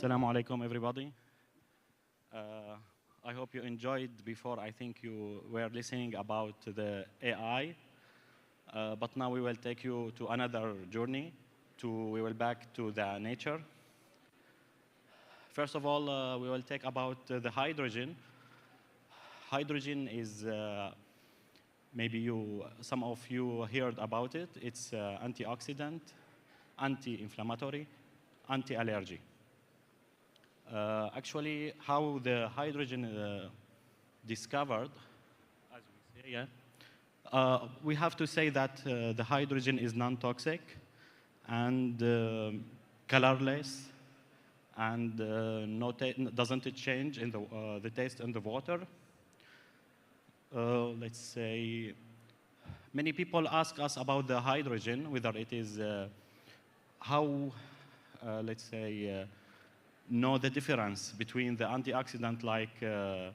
Assalamu alaikum, everybody. I hope you enjoyed before. I think you were listening about the AI, but now we will take you to another journey. We will back to the nature. First of all, we will talk about the hydrogen. Hydrogen is maybe some of you heard about it. It's antioxidant, anti-inflammatory, anti-allergy. Actually, how the hydrogen discovered, as we say, we have to say that the hydrogen is non-toxic and colorless and doesn't change in the taste in the water. Let's say, many people ask us about the hydrogen, whether it is let's say, know the difference between the antioxidant like the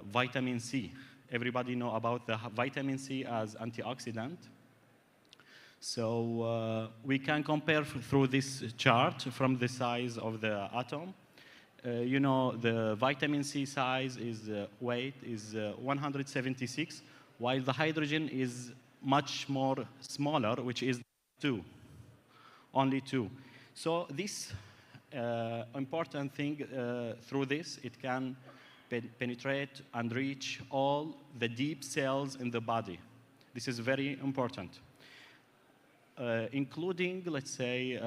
vitamin C. Everybody know about the vitamin C as antioxidant. So we can compare through this chart from the size of the atom. You know, the vitamin C size is weight is 176, while the hydrogen is much more smaller, which is 2, only 2. So this important thing through this, it can penetrate and reach all the deep cells in the body. This is very important, including, let's say,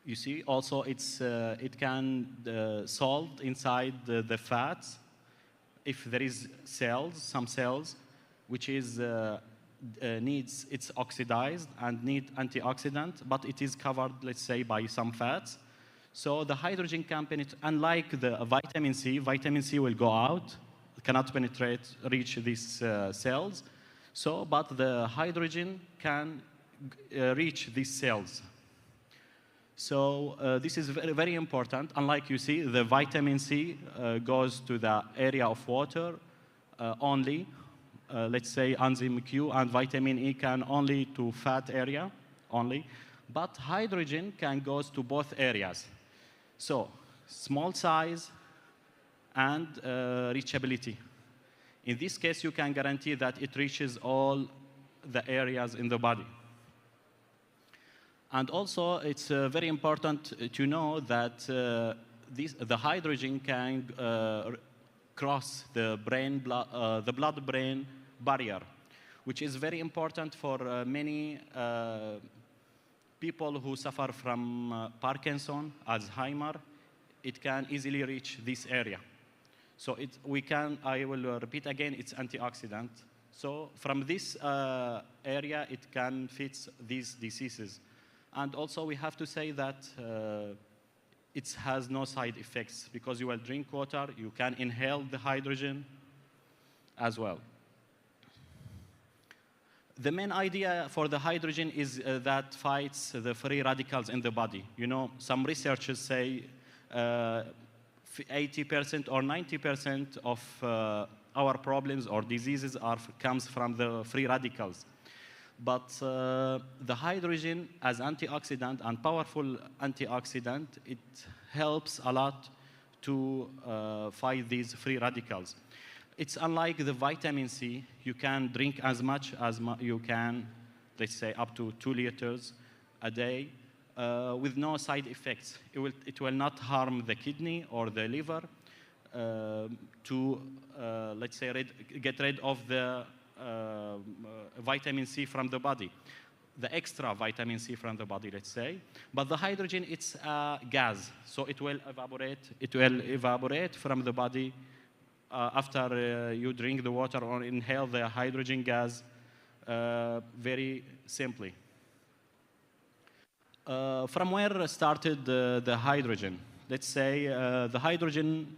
you see, also it can solve inside the fats if there is some cells, which is it's oxidized and need antioxidant, but it is covered, let's say, by some fats. So the hydrogen can penetrate, unlike the vitamin C will go out, cannot penetrate, reach these cells. So, but the hydrogen can reach these cells. So this is very, very important. Unlike, you see, the vitamin C goes to the area of water only. Let's say enzyme Q, and vitamin E can only to fat area only. But hydrogen can go to both areas. So small size and reachability. In this case, you can guarantee that it reaches all the areas in the body. And also, it's very important to know that the hydrogen can cross the blood-brain barrier, which is very important for many people who suffer from Parkinson, Alzheimer. It can easily reach this area. So I will repeat again, it's antioxidant. So from this area, it can fit these diseases. And also, we have to say that it has no side effects, because you will drink water, you can inhale the hydrogen as well. The main idea for the hydrogen is that fights the free radicals in the body. You know, some researchers say 80% or 90% of our problems or diseases comes from the free radicals. But the hydrogen as antioxidant and powerful antioxidant, it helps a lot to fight these free radicals. It's unlike the vitamin C. You can drink as much as you can, let's say up to 2 liters a day with no side effects. It will not harm the kidney or the liver to, let's say, get rid of the vitamin C from the body, the extra vitamin C from the body, let's say. But the hydrogen, it's a gas, so it will evaporate. It will evaporate from the body after you drink the water or inhale the hydrogen gas very simply. From where started the hydrogen? Let's say the hydrogen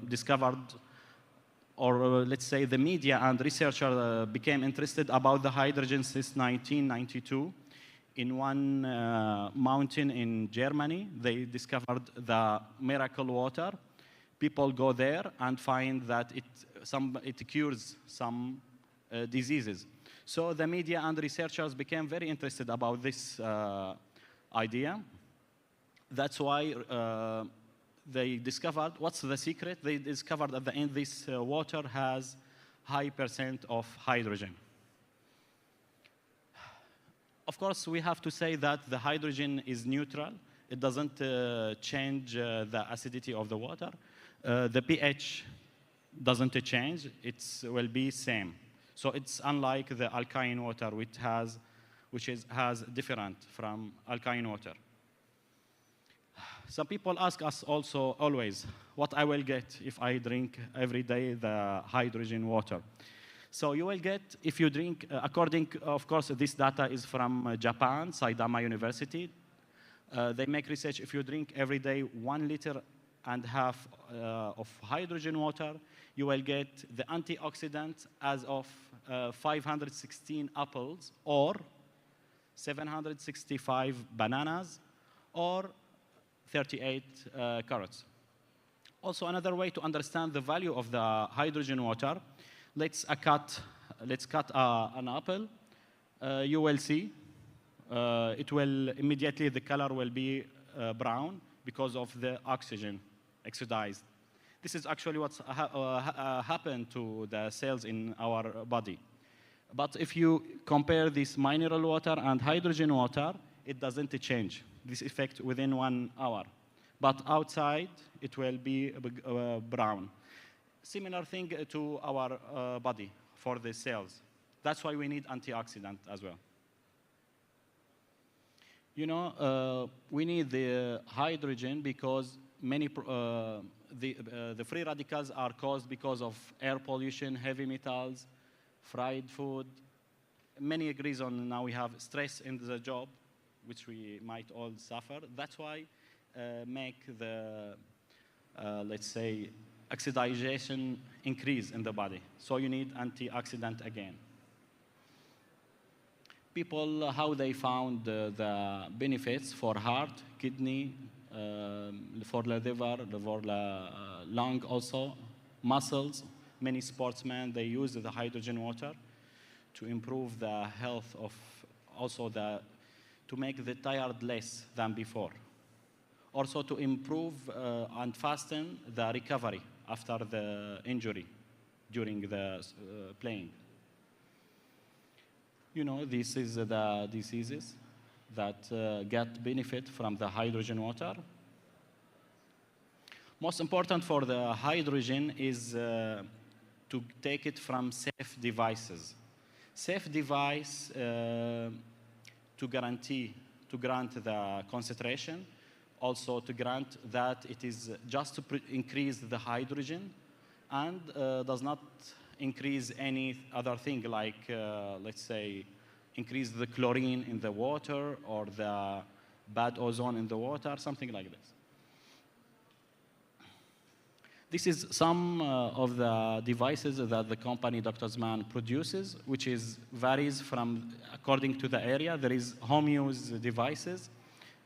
discovered, or let's say the media and researchers became interested about the hydrogen since 1992. In one mountain in Germany, they discovered the miracle water. People go there and find that it cures some diseases. So the media and researchers became very interested about this idea. That's why they discovered, what's the secret? They discovered at the end this water has high % of hydrogen. Of course, we have to say that the hydrogen is neutral. It doesn't change the acidity of the water. The pH doesn't change. It will be same. So it's unlike the alkaline water, which has different from alkaline water. Some people ask us also always what I will get if I drink every day the hydrogen water. So you will get, if you drink, of course, this data is from Japan, Saitama University. They make research, if you drink every day 1.5 liters of hydrogen water, you will get the antioxidants as of 516 apples, or 765 bananas, or 38 carrots. Also, another way to understand the value of the hydrogen water, let's cut an apple. You will see it will immediately, the color will be brown because of the oxygen oxidized. This is actually what's happened to the cells in our body. But if you compare this mineral water and hydrogen water, it doesn't change this effect within 1 hour. But outside, it will be brown. Similar thing to our body for the cells. That's why we need antioxidant as well. You know, we need the hydrogen because many the free radicals are caused because of air pollution, heavy metals, fried food. Many agrees on now we have stress in the job, which we might all suffer. That's why make the, let's say, oxidization increase in the body. So you need antioxidant again. People, how they found the benefits for heart, kidney, for the liver, for the lung also, muscles. Many sportsmen, they use the hydrogen water to improve the health of, also to make the tired less than before. Also to improve and fasten the recovery after the injury during the playing. You know, this is the diseases that get benefit from the hydrogen water. Most important for the hydrogen is to take it from safe devices. Safe device to grant the concentration, also to grant that it is just to increase the hydrogen and does not increase any other thing like, let's say, increase the chlorine in the water or the bad ozone in the water, something like this. This is some of the devices that the company Dr. Zman produces, which varies from according to the area. There is home use devices.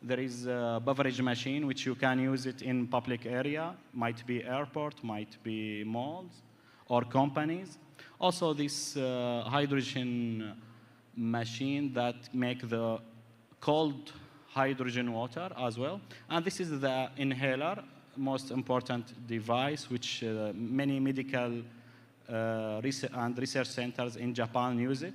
There is a beverage machine, which you can use it in public area, might be airport, might be malls or companies. Also this hydrogen machine that make the cold hydrogen water as well. And this is the inhaler, most important device, which many medical and research centers in Japan use it.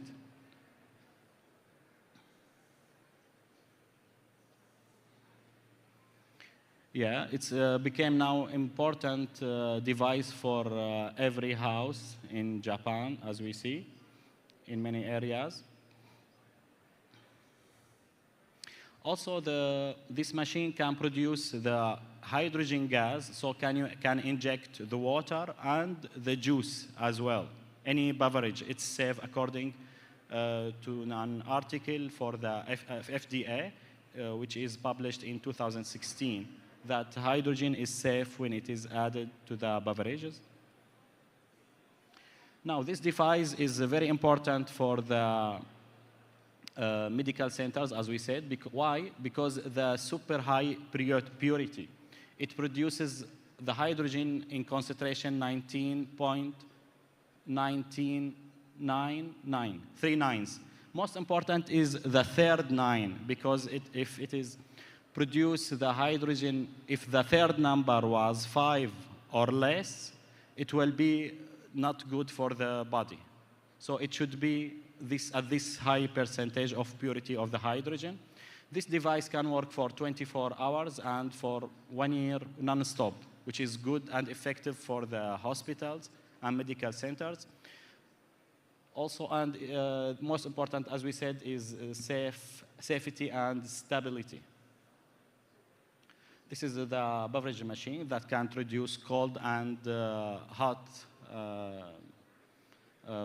Yeah, it's became now important device for every house in Japan, as we see, in many areas. Also, this machine can produce the hydrogen gas, so can inject the water and the juice as well. Any beverage, it's safe according to an article for the FDA, which is published in 2016, that hydrogen is safe when it is added to the beverages. Now, this device is very important for the medical centers, as we said. Why? Because the super high purity. It produces the hydrogen in concentration 19.1999, 3 nines. Most important is the third 9, because if it is produce the hydrogen, if the third number was 5 or less, it will be not good for the body. So it should be at this high percentage of purity of the hydrogen. This device can work for 24 hours and for 1 year non-stop, which is good and effective for the hospitals and medical centers. Also, and most important, as we said, is safety and stability. This is the beverage machine that can produce cold and hot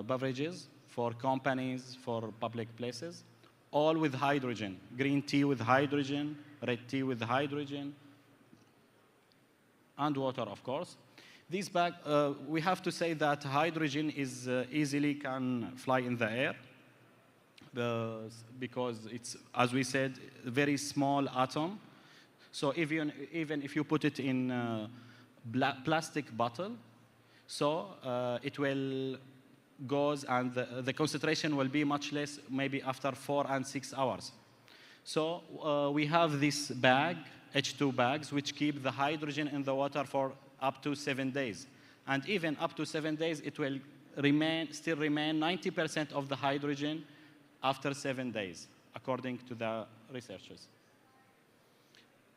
beverages for companies, for public places, all with hydrogen. Green tea with hydrogen, red tea with hydrogen, and water, of course. These bags, we have to say that hydrogen is easily can fly in the air because it's, as we said, a very small atom. So even if you put it in a plastic bottle, so it will goes and the concentration will be much less, maybe after 4 and 6 hours. So we have this bag, H2 bags, which keep the hydrogen in the water for up to 7 days. And even up to 7 days, it will still remain 90% of the hydrogen after 7 days, according to the researchers.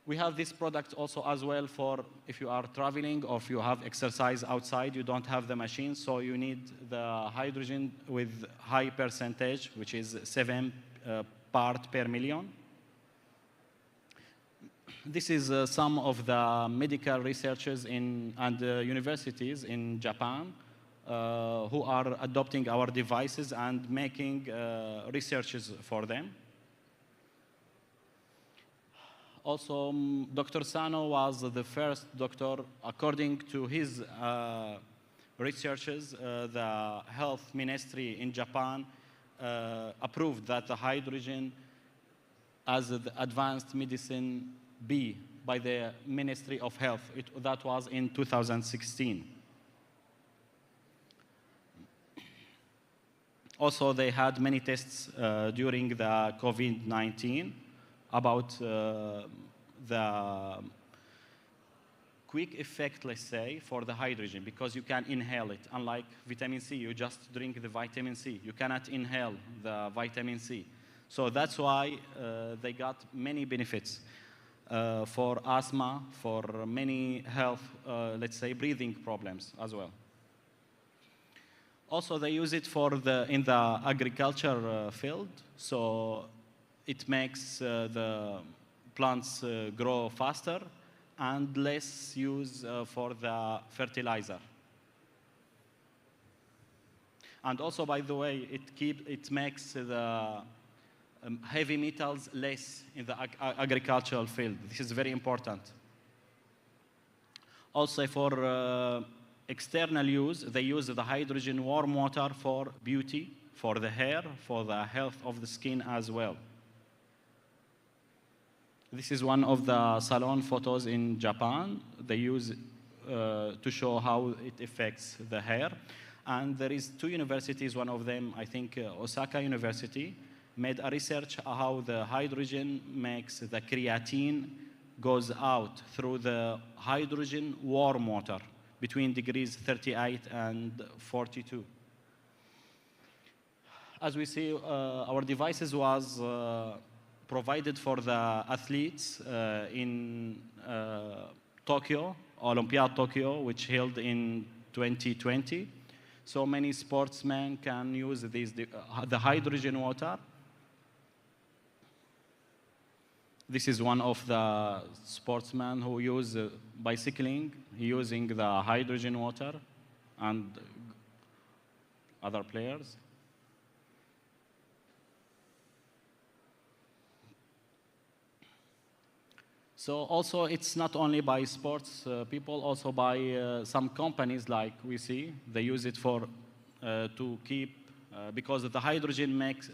We have this product also as well for if you are traveling or if you have exercise outside, you don't have the machine, so you need the hydrogen with high percentage, which is 7 part per million. This is some of the medical researchers and universities in Japan who are adopting our devices and making researches for them. Also, Dr. Sano was the first doctor, according to his researches, the health ministry in Japan approved that the hydrogen as the advanced medicine B by the Ministry of Health. That was in 2016. Also, they had many tests during the COVID-19 about the quick effect, let's say, for the hydrogen, because you can inhale it. Unlike vitamin C, you just drink the vitamin C. You cannot inhale the vitamin C. So that's why they got many benefits for asthma, for many health, let's say, breathing problems as well. Also, they use it for in the agriculture field. So it makes the plants grow faster and less use for the fertilizer. And also, by the way, it makes the heavy metals less in the agricultural field. This is very important. Also, for external use, they use the hydrogen warm water for beauty, for the hair, for the health of the skin as well. This is one of the salon photos in Japan. They use to show how it affects the hair. And there is 2 universities, one of them, I think, Osaka University, made a research how the hydrogen makes the creatine goes out through the hydrogen warm water between degrees 38 and 42. As we see, our devices was provided for the athletes in Tokyo, Olympiad Tokyo, which held in 2020. So many sportsmen can use the hydrogen water. This is one of the sportsmen who use bicycling, using the hydrogen water, and other players. So also, it's not only by sports people, also by some companies, like we see, they use it for to keep because the hydrogen makes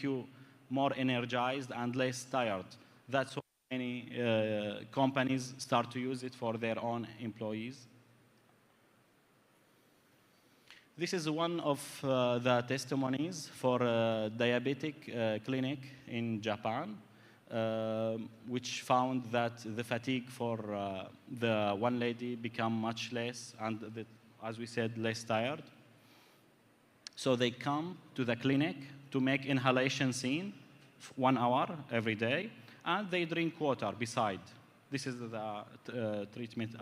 you more energized and less tired. That's why many companies start to use it for their own employees. This is one of the testimonies for a diabetic clinic in Japan, which found that the fatigue for the one lady become much less and, as we said, less tired. So they come to the clinic to make inhalation scene 1 hour every day, and they drink water beside. This is the treatment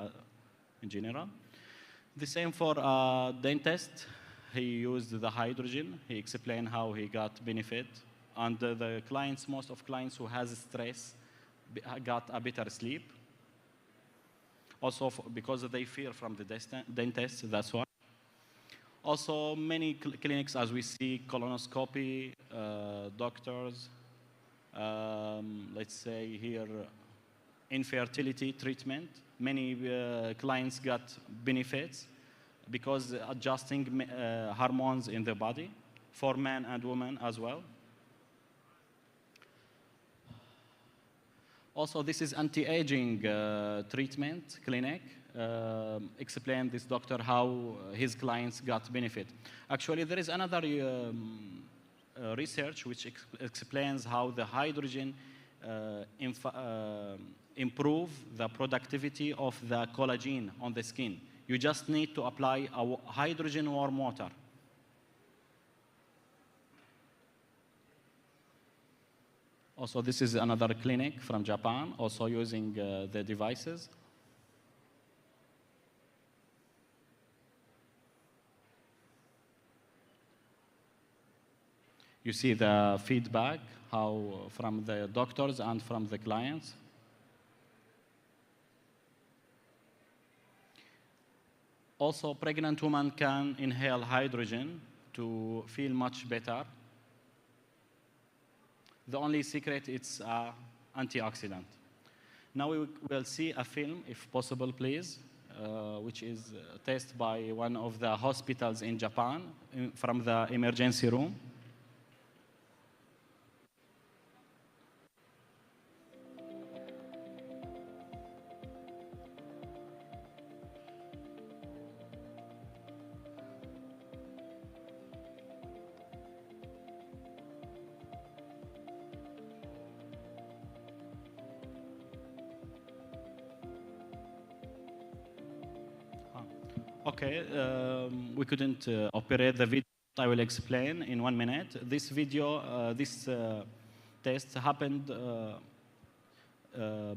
in general. The same for a dentist. He used the hydrogen. He explained how he got benefit. And the clients, most of clients who has stress got a better sleep. Also because they fear from the dentist, that's why. Also many clinics, as we see, colonoscopy, doctors, let's say here, infertility treatment. Many clients got benefits because adjusting hormones in the body for men and women as well. Also, this is anti-aging treatment clinic. Explained this doctor how his clients got benefit. Actually, there is another research which explains how the hydrogen improve the productivity of the collagen on the skin. You just need to apply a hydrogen warm water. Also, this is another clinic from Japan, also using the devices. You see the feedback, how from the doctors and from the clients. Also, pregnant women can inhale hydrogen to feel much better. The only secret is antioxidant. Now we will see a film, if possible, please, which is tested by one of the hospitals in Japan from the emergency room. Okay, we couldn't operate the video. I will explain in 1 minute. This video, this test happened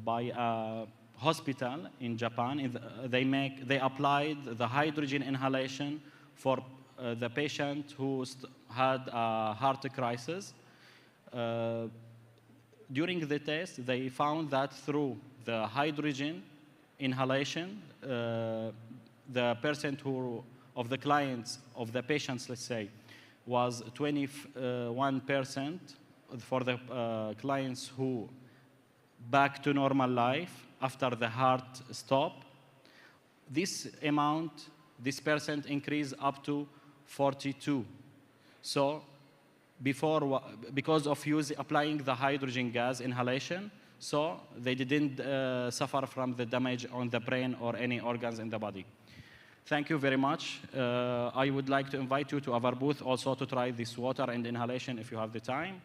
by a hospital in Japan. They applied the hydrogen inhalation for the patient who had a heart crisis. During the test, they found that through the hydrogen inhalation, the percent of the clients, of the patients, let's say, was 21% for the clients who back to normal life after the heart stop. This amount, this percent increased up to 42. So because of applying the hydrogen gas inhalation, so they didn't suffer from the damage on the brain or any organs in the body. Thank you very much. I would like to invite you to our booth also to try this water and inhalation if you have the time.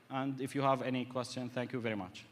And if you have any question, thank you very much.